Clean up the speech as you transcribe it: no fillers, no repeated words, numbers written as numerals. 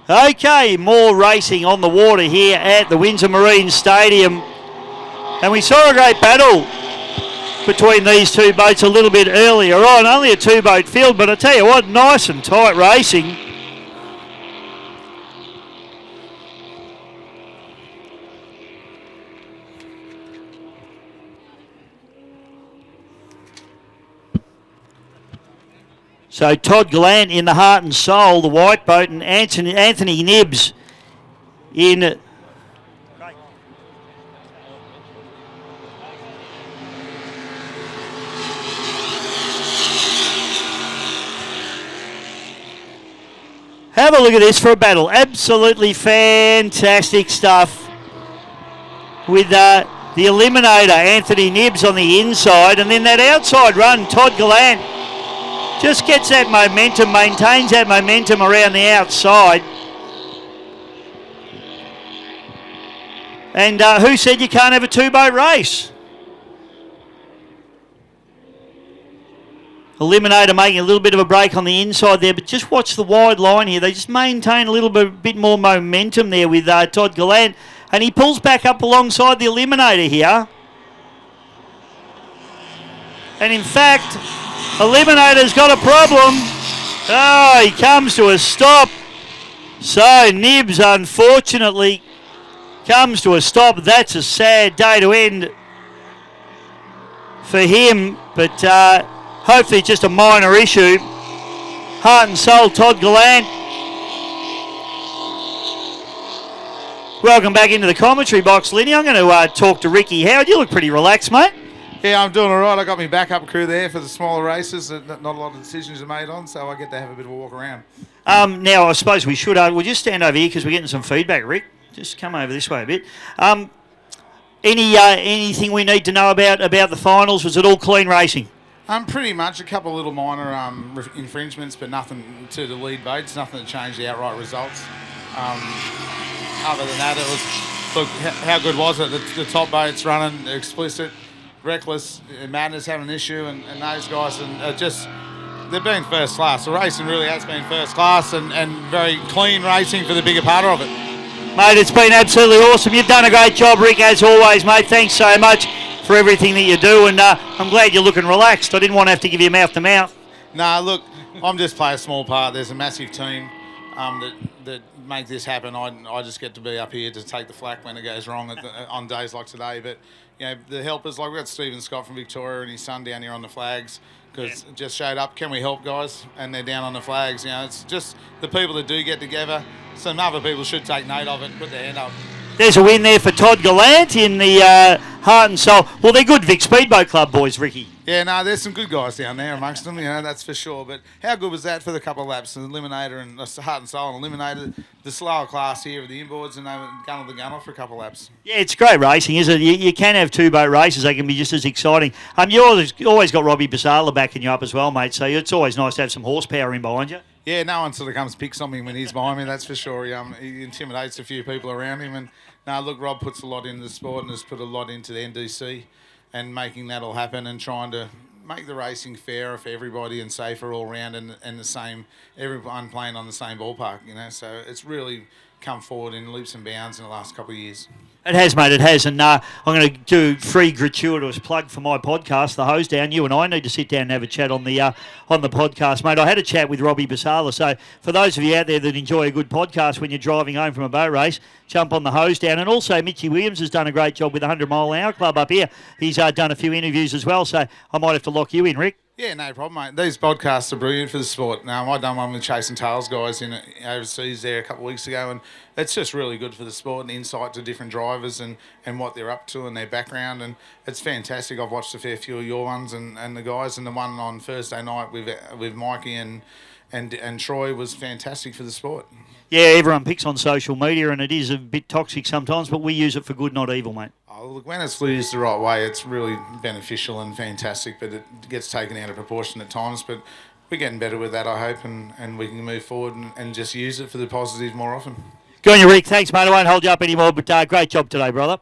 Okay, more racing on the water here at the Windsor Marine Stadium. And we saw a great battle between these two boats a little bit earlier on. Only a two-boat field, but I tell you what, nice and tight racing. So Todd Gallant in the Heart and Soul, the white boat, and Anthony Nibbs in have a look at this for a battle. Absolutely fantastic stuff with the Eliminator, Anthony Nibbs on the inside, and then that outside run, Todd Gallant just gets that momentum, maintains that momentum around the outside. And who said you can't have a two-boat race? Eliminator making a little bit of a break on the inside there, but just watch the wide line here. They just maintain a little bit more momentum there with Todd Gallant. And he pulls back up alongside the Eliminator here. And in fact, Eliminator's got a problem. Oh, he comes to a stop. So Nibbs, unfortunately, comes to a stop. That's a sad day to end for him, but hopefully just a minor issue. Heart and Soul, Todd Gallant. Welcome back into the commentary box, Lenny. I'm going to talk to Ricky Howard. You look pretty relaxed, mate. Yeah, I'm doing all right. I got my backup crew there for the smaller races that not a lot of decisions are made on, so I get to have a bit of a walk around. Now, I suppose we should. We'll just stand over here because we're getting some feedback, Rick. Just come over this way a bit. Anything we need to know about the finals? Was it all clean racing? Pretty much. A couple of little minor infringements, but nothing to the lead boats, nothing to change the outright results. Other than that, it was, look, how good was it? The top boats running explicit, Reckless, Madness having an issue, and those guys, and just, they've been first class. The racing really has been first class and very clean racing for the bigger part of it. Mate, it's been absolutely awesome. You've done a great job, Rick, as always, mate. Thanks so much for everything that you do, and I'm glad you're looking relaxed. I didn't want to have to give you mouth to mouth. No, look, I'm just playing a small part. There's a massive team that make this happen. I just get to be up here to take the flak when it goes wrong on days like today. But you know, the helpers, like we've got Stephen Scott from Victoria and his son down here on the flags, because just showed up. Can we help, guys? And they're down on the flags. You know, it's just the people that do get together. Some other people should take note of it and put their hand up. There's a win there for Todd Gallant in the Heart and Soul. Well, they're good Vic Speedboat Club boys, Ricky. Yeah, no, there's some good guys down there amongst them, you know, that's for sure. But how good was that for the couple of laps? The Eliminator and Heart and Soul and Eliminator, the slower class here with the inboards, and they were gun the gunner for a couple of laps. Yeah, it's great racing, isn't it? You can have two-boat races. They can be just as exciting. You always got Robbie Basala backing you up as well, mate, so it's always nice to have some horsepower in behind you. Yeah, no one sort of comes picks on me when he's behind me, that's for sure. He intimidates a few people around him. And no, look, Rob puts a lot into the sport and has put a lot into the NDC and making that all happen and trying to make the racing fairer for everybody and safer all round and the same, everyone playing on the same ballpark, you know. So it's really come forward in leaps and bounds in the last couple of years. It has, mate, it has. And I'm going to do free gratuitous plug for my podcast, The Hose Down. You and I need to sit down and have a chat on the podcast, mate. I had a chat with Robbie Basala. So for those of you out there that enjoy a good podcast when you're driving home from a boat race, jump on The Hose Down. And also Mitchy Williams has done a great job with the 100 Mile an Hour Club up here. He's done a few interviews as well. So I might have to lock you in, Rick. Yeah, no problem, mate. These podcasts are brilliant for the sport. Now, I done one with Chasing Tails guys in overseas there a couple of weeks ago, and it's just really good for the sport and insight to different drivers and what they're up to and their background, and it's fantastic. I've watched a fair few of your ones and the guys, and the one on Thursday night with Mikey and Troy was fantastic for the sport. Yeah, everyone picks on social media, and it is a bit toxic sometimes, but we use it for good, not evil, mate. Oh, look, when it's used the right way, it's really beneficial and fantastic, but it gets taken out of proportion at times. But we're getting better with that, I hope, and we can move forward and just use it for the positive more often. Go on, you, Rick. Thanks, mate. I won't hold you up anymore, but great job today, brother.